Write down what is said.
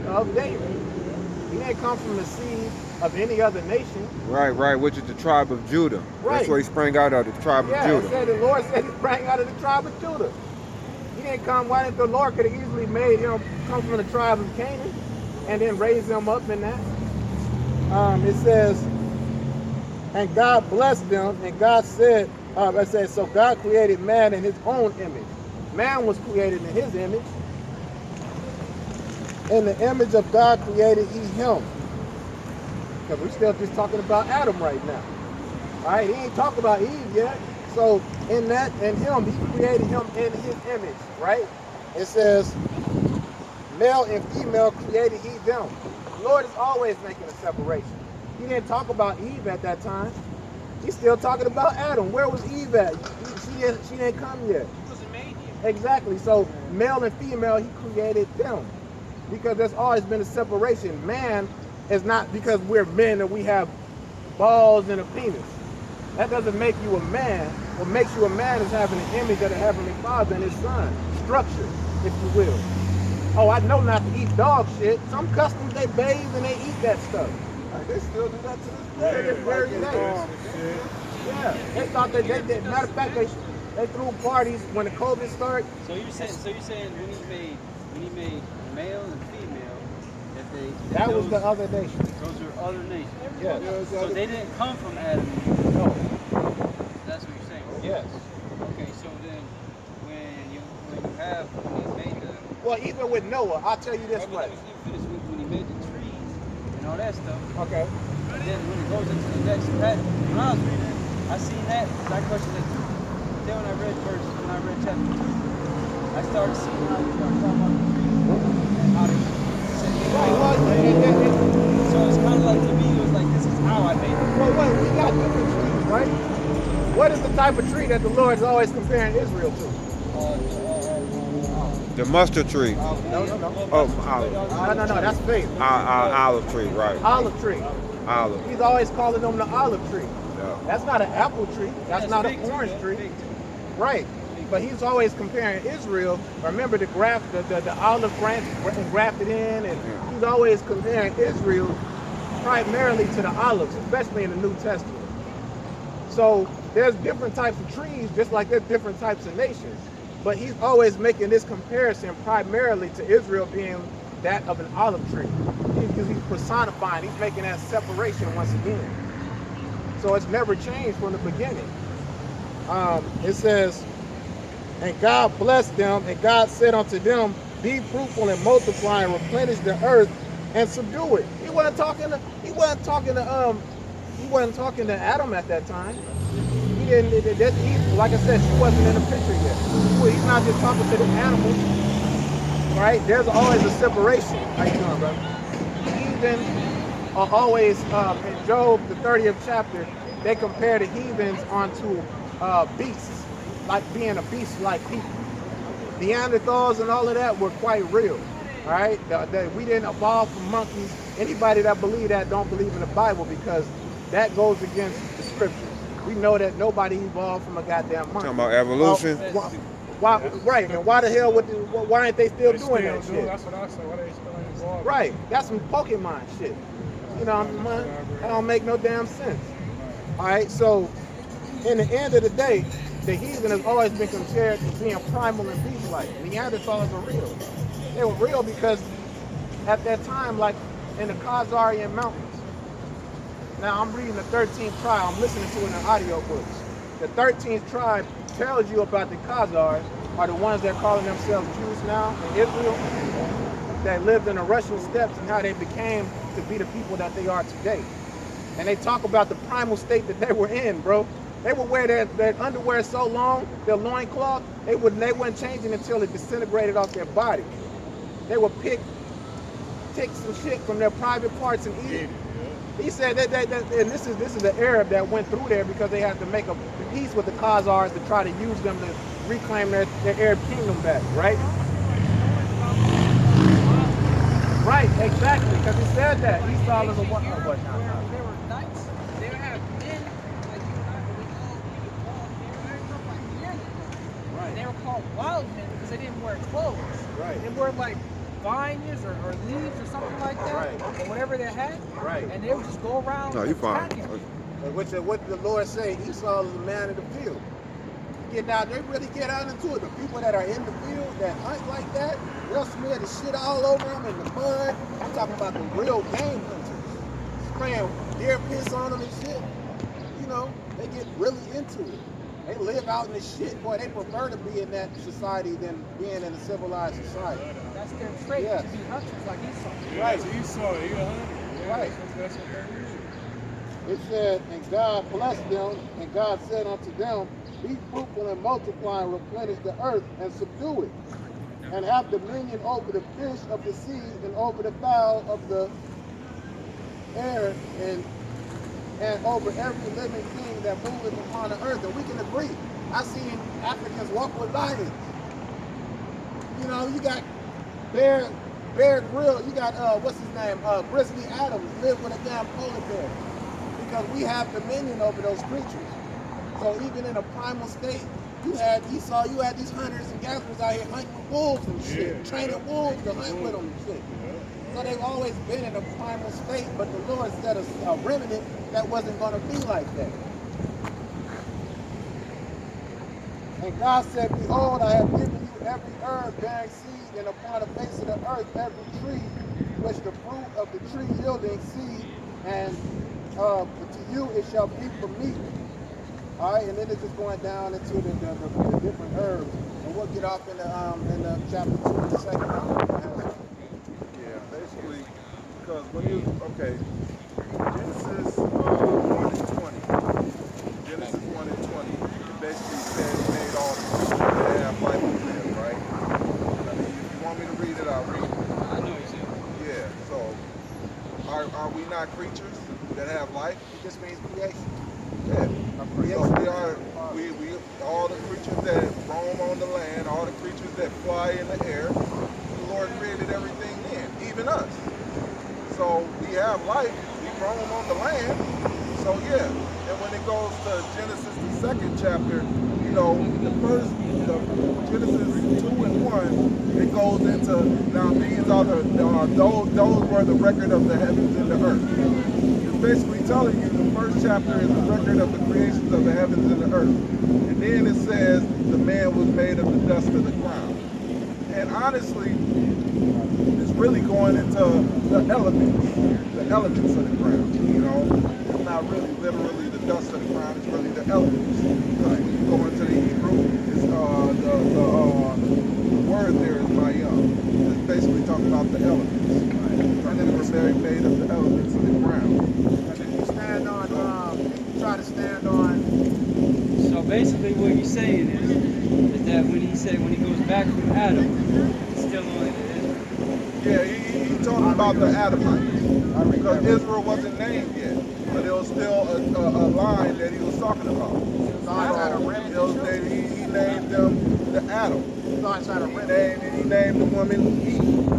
of David. He didn't come from the seed of any other nation. Right, which is the tribe of Judah. That's Right. where he sprang out of, the tribe of Yeah, it Judah. said the Lord said he sprang out of the tribe of Judah. He didn't come. Why didn't the Lord could have easily made him come from the tribe of Canaan and then raise him up in that? It says, and God blessed them, and God said, it says, so God created man in his own image. Man was created in his image. In the image of God created he him. Because we're still just talking about Adam right now. All right, he ain't talking about Eve yet. So in him, he created him in his image, right? It says, male and female created he them. The Lord is always making a separation. He didn't talk about Eve at that time. He's still talking about Adam. Where was Eve at? She didn't come yet. He wasn't made yet. Exactly. So male and female, he created them. Because there's always been a separation. Man is not because we're men and we have balls and a penis. That doesn't make you a man. What makes you a man is having an image of the Heavenly Father and His Son. Structure, if you will. Oh, I know not to eat dog shit. Some customs, they bathe and they eat that stuff. They still do that to this day. To this very day. Yeah, they thought they did. Matter of fact, they threw parties when the COVID started. So you're saying when he made male and female, that was the other nation. Those are other nations. Yes. So they didn't come from Adam and Eve. No. That's what you're saying. Yes. Okay, so then when he made the well, even with Noah, I'll tell you this way. When he made the trees and all that stuff. Okay. And then when it goes into the next pattern, when I was reading it, I seen that, because I questioned it too. Then when I read chapter 2, I started seeing how you start talking about the trees and how they said so it's kind of like, to me, it was like, this is how I made it. Well, wait, we got different trees, right? What is the type of tree that the Lord is always comparing Israel to? The mustard tree. No. Oh, olive. No, that's faith. Olive tree, right. Olive tree. Olive. He's always calling them the olive tree. Yeah. That's not an apple tree. That's not an orange tree. Right. But he's always comparing Israel. Remember the olive branch grafted in, and he's always comparing Israel primarily to the olives, especially in the New Testament. So there's different types of trees, just like there's different types of nations. But he's always making this comparison primarily to Israel being that of an olive tree. Because he's personifying, he's making that separation once again. So it's never changed from the beginning. It says, and God blessed them, and God said unto them, be fruitful and multiply and replenish the earth and subdue it. He wasn't talking to Adam at that time. He didn't. Like I said, she wasn't in the picture yet. He's not just talking to the animals, right? There's always a separation. How you doing, brother? Heathen are always in Job, the 30th chapter. They compare the heathens onto beasts, like being a beast-like people. Neanderthals and all of that were quite real. All right, we didn't evolve from monkeys. Anybody that believe that don't believe in the Bible, because that goes against the scriptures. We know that nobody evolved from a goddamn monkey. Talking about evolution. Why, right? And why the hell why ain't they still doing that shit? That's what I said. Why they still ain't evolving? Right. That's some Pokemon shit. You know what I mean? That don't make no damn sense. All right. So, in the end of the day, the heathen has always been compared to being primal and beast-like. Neanderthals are real. They were real because at that time, like in the Khazarian Mountains. Now I'm reading the 13th tribe. I'm listening to it in the audiobooks. The 13th tribe tells you about the Khazars, are the ones that are calling themselves Jews now in Israel, that lived in the Russian steppes and how they became to be the people that they are today. And they talk about the primal state that they were in, bro. They would wear their underwear so long, their loincloth, they wouldn't change it until it disintegrated off their body. They would take some shit from their private parts and eat it. He said that and this is an Arab that went through there because they had to make a peace with the Khazars to try to use them to reclaim their Arab kingdom back, right? Right, exactly, because he said that. Esau is a what? They were knights. They would have men like you and I, but we all like Neanderthals. Right. And they were called wild men because they didn't wear clothes. Right. They wore like vines or leaves or something like that, Right. or whatever they had, Right. and they would just go around No, you fine. attacking. Which what the Lord say, Esau is the man of the field. Get out, they really get out into it. The people that are in the field that hunt like that, they'll smear the shit all over them in the mud. I'm talking about the real game hunters, spraying deer piss on them and shit. You know, they get really into it. They live out in the shit. Boy, they prefer to be in that society than being in a civilized society. That's their trait, Yes. to be hunters like Esau. Right. That's Esau, he a hunter. Yeah, Right. That's what that is. It said, and God blessed them, and God said unto them, be fruitful and multiply and replenish the earth and subdue it, and have dominion over the fish of the sea and over the fowl of the air and over every living thing that moveth upon the earth. And we can agree. I've seen Africans walk with lions. You know, you got Bear Grylls, you got what's his name? Grizzly Adams live with a damn polar bear. Because we have dominion over those creatures. So even in a primal state, you had Esau, you had these hunters and gatherers out here hunting with wolves and shit, Yeah. training wolves to hunt with them and shit. So they've always been in a primal state, but the Lord set a remnant that wasn't going to be like that. And God said, behold, I have given you every herb bearing seed, and upon the face of the earth every tree, which the fruit of the tree yielding seed, and to you it shall be for meat. All right, and then it's just going down into the different herbs, and we'll get off in the chapter 2 in a second. Yeah, basically, because when you, okay, Genesis 1 and 20, Genesis 1 and 20, it basically said he made all the creatures that have life and live, right? I mean, if you want me to read it, I'll read it. I know you said. Yeah, so are we not creatures that have life? It just means creation. Yeah. Creation. So we all the creatures that roam on the land, all the creatures that fly in the air, the Lord created everything in, even us. So we have life, we roam on the land. So yeah, and when it goes to Genesis the 2nd chapter, you know, Genesis 2 and 1, it goes into, now these are those were the record of the heavens and the earth. It's basically telling you the first chapter is the record of the creations of the heavens and the earth. And then it says the man was made of the dust of the ground. And honestly, it's really going into the elements of the ground, you know. It's not really literally the dust of the ground, it's really the elements. Because when you go into the Hebrew, it's the word there is mayam. It's basically talking about the elements. And then it was made of the elements of the ground. And then you stand on, you try to stand on. So basically what he's saying is that when he goes back from Adam, it's still only the Israel. Yeah, he talking about the Adamites. Because Israel wasn't named yet. But it was still a line that he was talking about. He named them the Adam. He He named the woman Eve.